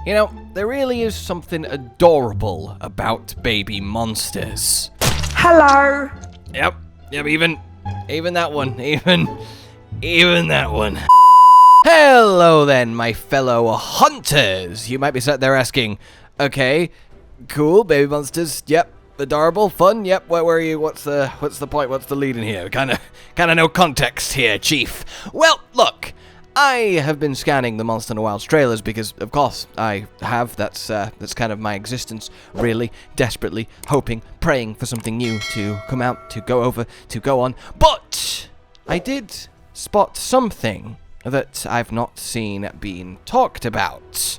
You know, there really is something adorable about baby monsters. Hello. Yep, even that one, even that one. Hello then, my fellow hunters. You might be sat there asking, okay, cool, baby monsters, yep, adorable, fun, yep, where were you, what's the point, what's the lead in here? Kinda no context here, Chief. Well, look, I have been scanning the Monster Hunter Wilds trailers because, of course, I have. That's kind of my existence, really, desperately hoping, praying for something new to come out, to go over, to go on. But I did spot something that I've not seen being talked about.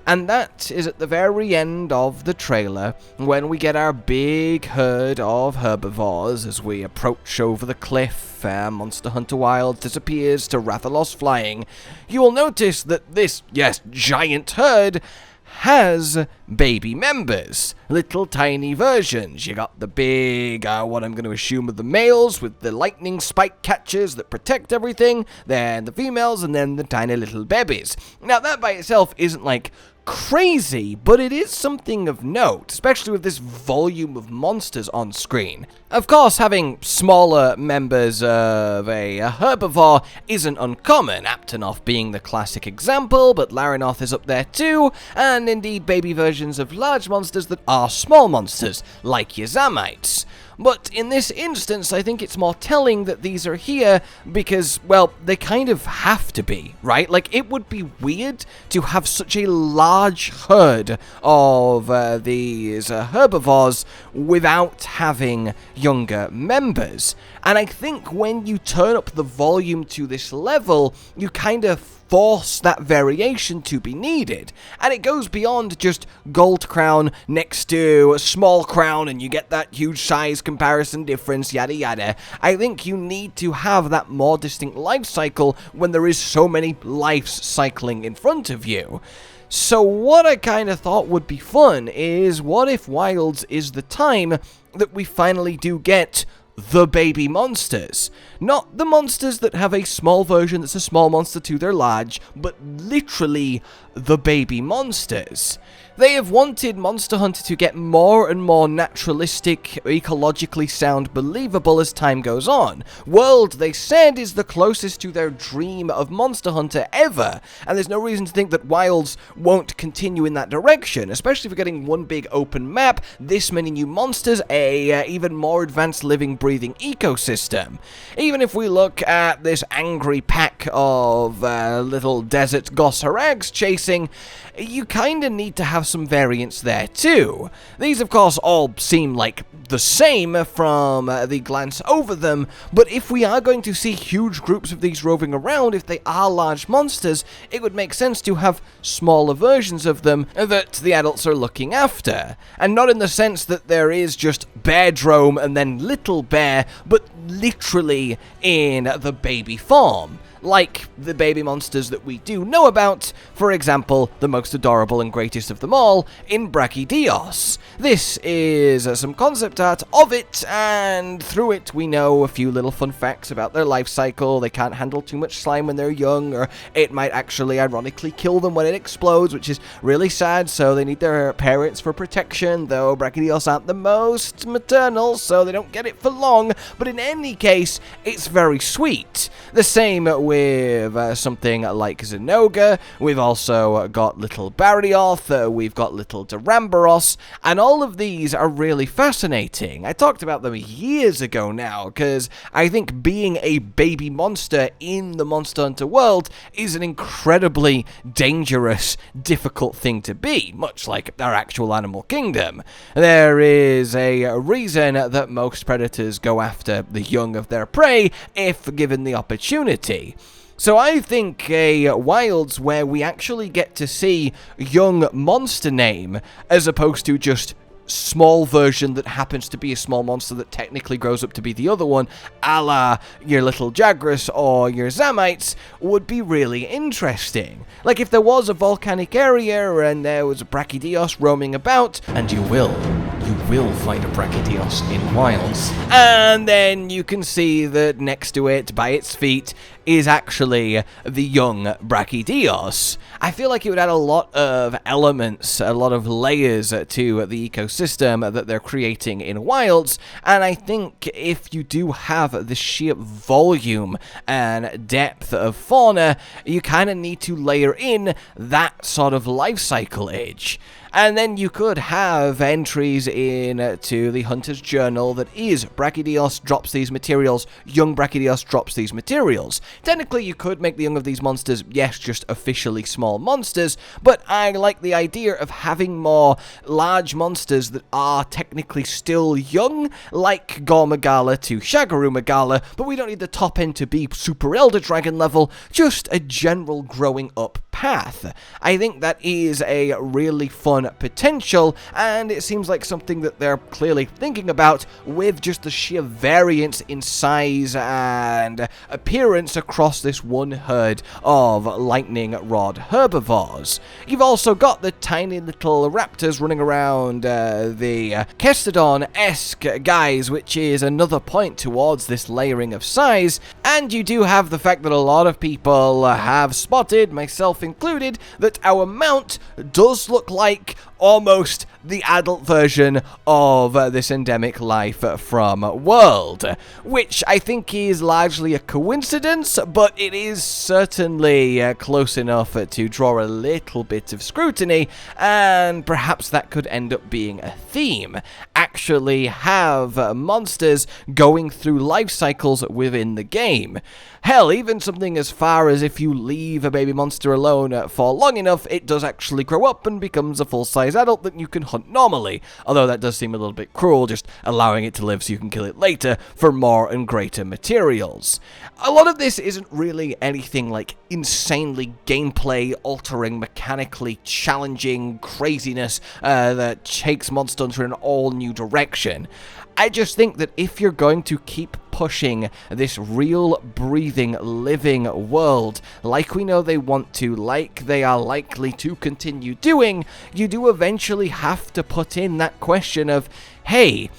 And that is at the very end of the trailer, when we get our big herd of herbivores as we approach over the cliff. Monster Hunter Wilds disappears to Rathalos flying. You will notice that this, yes, giant herd has baby members, little tiny versions. You got the big, what I'm going to assume are the males with the lightning spike catchers that protect everything, then the females, and then the tiny little babies. Now that by itself isn't like crazy, but it is something of note, especially with this volume of monsters on screen. Of course, having smaller members of a herbivore isn't uncommon, Aptonoth being the classic example, but Larinoth is up there too, and indeed baby versions of large monsters that are small monsters, like your Zamites. But in this instance, I think it's more telling that these are here because, well, they kind of have to be, right? Like, it would be weird to have such a large herd of these herbivores without having younger members. And I think when you turn up the volume to this level, you kind of force that variation to be needed. And it goes beyond just gold crown next to a small crown and you get that huge size comparison difference, yada yada. I think you need to have that more distinct life cycle when there is so many lives cycling in front of you. So what I kind of thought would be fun is, what if Wilds is the time that we finally do get the baby monsters? Not the monsters that have a small version that's a small monster to their large, but literally the baby monsters. They have wanted Monster Hunter to get more and more naturalistic, ecologically sound, believable as time goes on. World, they said, is the closest to their dream of Monster Hunter ever, and there's no reason to think that Wilds won't continue in that direction, especially if we're getting one big open map, this many new monsters, a even more advanced living, breathing ecosystem. Even if we look at this angry pack of little desert Gossarags chasing, you kinda need to have some variance there too. These of course all seem like the same from the glance over them, but if we are going to see huge groups of these roving around, if they are large monsters, it would make sense to have smaller versions of them that the adults are looking after. And not in the sense that there is just Beardrome and then Little Bear, but literally in the baby form. Like the baby monsters that we do know about, for example, the most adorable and greatest of them all, in Brachydios. This is some concept art of it, and through it we know a few little fun facts about their life cycle. They can't handle too much slime when they're young, or it might actually ironically kill them when it explodes, which is really sad, so they need their parents for protection, though Brachydios aren't the most maternal, so they don't get it for long, but in any case, it's very sweet. The same with something like Zenogre. We've also got little Barioth, we've got little Duramboros, and all of these are really fascinating. I talked about them years ago now, because I think being a baby monster in the Monster Hunter world is an incredibly dangerous, difficult thing to be, much like our actual animal kingdom. There is a reason that most predators go after the young of their prey if given the opportunity. So I think a Wilds where we actually get to see young monster name as opposed to just small version that happens to be a small monster that technically grows up to be the other one, a la your little Jagras or your Zamites, would be really interesting. Like if there was a volcanic area and there was a Brachydios roaming about, and you will find a Brachydios in Wilds, and then you can see that next to it, by its feet, is actually the young Brachydios. I feel like it would add a lot of elements, a lot of layers to the ecosystem that they're creating in Wilds, and I think if you do have the sheer volume and depth of fauna, you kind of need to layer in that sort of life cycle age. And then you could have entries in to the Hunter's Journal that is Brachydios drops these materials, young Brachydios drops these materials. Technically, you could make the young of these monsters, yes, just officially small monsters, but I like the idea of having more large monsters that are technically still young, like Gormagala to Shagaroo-Magala, but we don't need the top end to be Super Elder Dragon level, just a general growing up path. I think that is a really fun potential, and it seems like something that they're clearly thinking about with just the sheer variance in size and appearance across this one herd of lightning rod herbivores. You've also got the tiny little raptors running around the Kestodon-esque guys, which is another point towards this layering of size, and you do have the fact that a lot of people have spotted, myself included, that our mount does look like almost the adult version of this endemic life from World, which I think is largely a coincidence, but it is certainly close enough to draw a little bit of scrutiny, and perhaps that could end up being a theme. Actually have monsters going through life cycles within the game. Hell, even something as far as if you leave a baby monster alone for long enough, it does actually grow up and becomes a full-size adult that you can hunt normally, although that does seem a little bit cruel, just allowing it to live so you can kill it later for more and greater materials. A lot of this isn't really anything like insanely gameplay-altering, mechanically challenging craziness that takes Monster Hunter in an all-new direction. I just think that if you're going to keep pushing this real, breathing, living world like we know they want to, like they are likely to continue doing, you do eventually have to put in that question of, hey,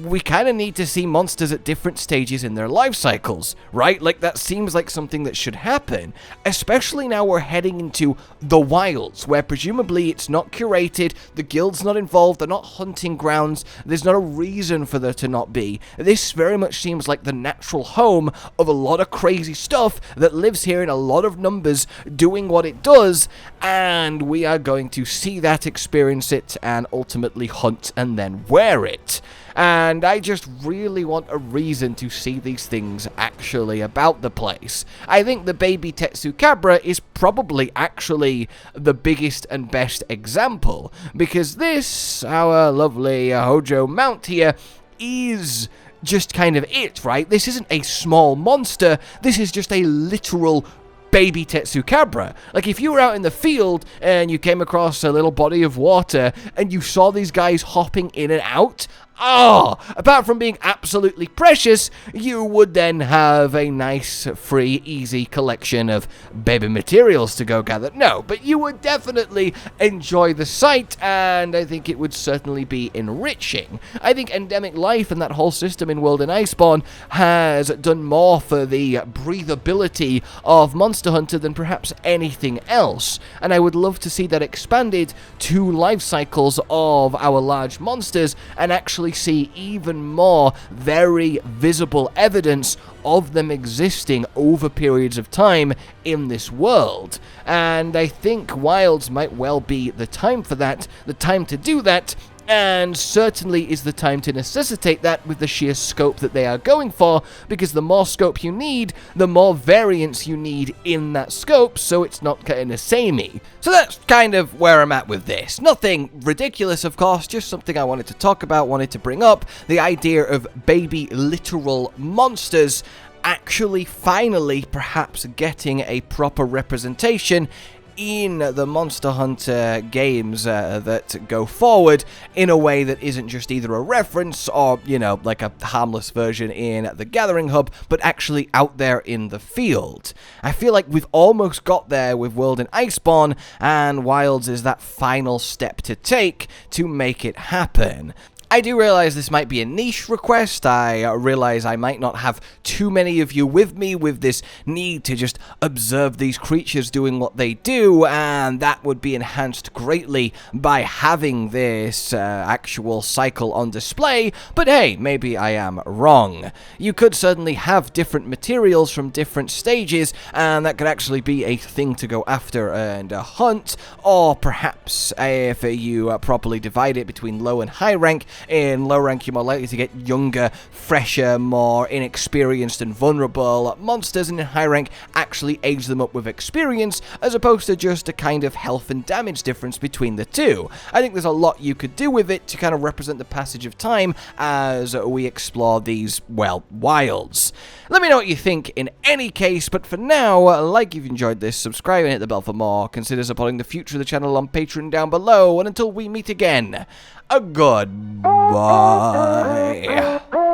we kind of need to see monsters at different stages in their life cycles, right? Like, that seems like something that should happen, especially now we're heading into the wilds, where presumably it's not curated, the guild's not involved, they're not hunting grounds, there's not a reason for there to not be. This very much seems like the natural home of a lot of crazy stuff that lives here in a lot of numbers doing what it does, and we are going to see that, experience it, and ultimately hunt and then wear it. And I just really want a reason to see these things actually about the place. I think the baby Tetsukabra is probably actually the biggest and best example, because this, our lovely Hojo mount here, is just kind of it, right? This isn't a small monster, this is just a literal baby Tetsukabra. Like, if you were out in the field and you came across a little body of water and you saw these guys hopping in and out, apart from being absolutely precious, you would then have a nice, free, easy collection of baby materials to go gather. No, but you would definitely enjoy the sight, and I think it would certainly be enriching. I think endemic life and that whole system in World and Iceborne has done more for the breathability of Monster Hunter than perhaps anything else, and I would love to see that expanded to life cycles of our large monsters and actually see even more very visible evidence of them existing over periods of time in this world. And I think Wilds might well be the time for that, the time to do that, and certainly is the time to necessitate that with the sheer scope that they are going for, because the more scope you need, the more variance you need in that scope, so it's not kind of samey. So that's kind of where I'm at with this. Nothing ridiculous, of course, just something I wanted to talk about, wanted to bring up, the idea of baby literal monsters actually finally perhaps getting a proper representation in the Monster Hunter games that go forward in a way that isn't just either a reference or, you know, like a harmless version in the Gathering Hub, but actually out there in the field. I feel like we've almost got there with World and Iceborne, and Wilds is that final step to take to make it happen. I do realize this might be a niche request. I realize I might not have too many of you with me with this need to just observe these creatures doing what they do, and that would be enhanced greatly by having this actual cycle on display, but hey, maybe I am wrong. You could certainly have different materials from different stages, and that could actually be a thing to go after and hunt, or perhaps if you properly divide it between low and high rank. In low rank, you're more likely to get younger, fresher, more inexperienced and vulnerable monsters, and in high rank, actually age them up with experience, as opposed to just a kind of health and damage difference between the two. I think there's a lot you could do with it to kind of represent the passage of time as we explore these, well, wilds. Let me know what you think in any case, but for now, like if you enjoyed this, subscribe and hit the bell for more. Consider supporting the future of the channel on Patreon down below, and until we meet again, a goodbye.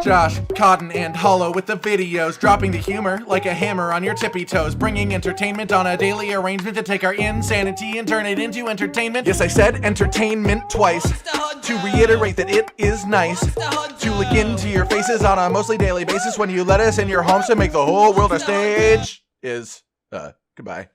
Josh, Cotton, and Hollow with the videos, dropping the humor like a hammer on your tippy toes, bringing entertainment on a daily arrangement to take our insanity and turn it into entertainment. Yes, I said entertainment twice, to reiterate that it is nice to look into your faces on a mostly daily basis when you let us in your homes to make the whole world a stage. Goodbye.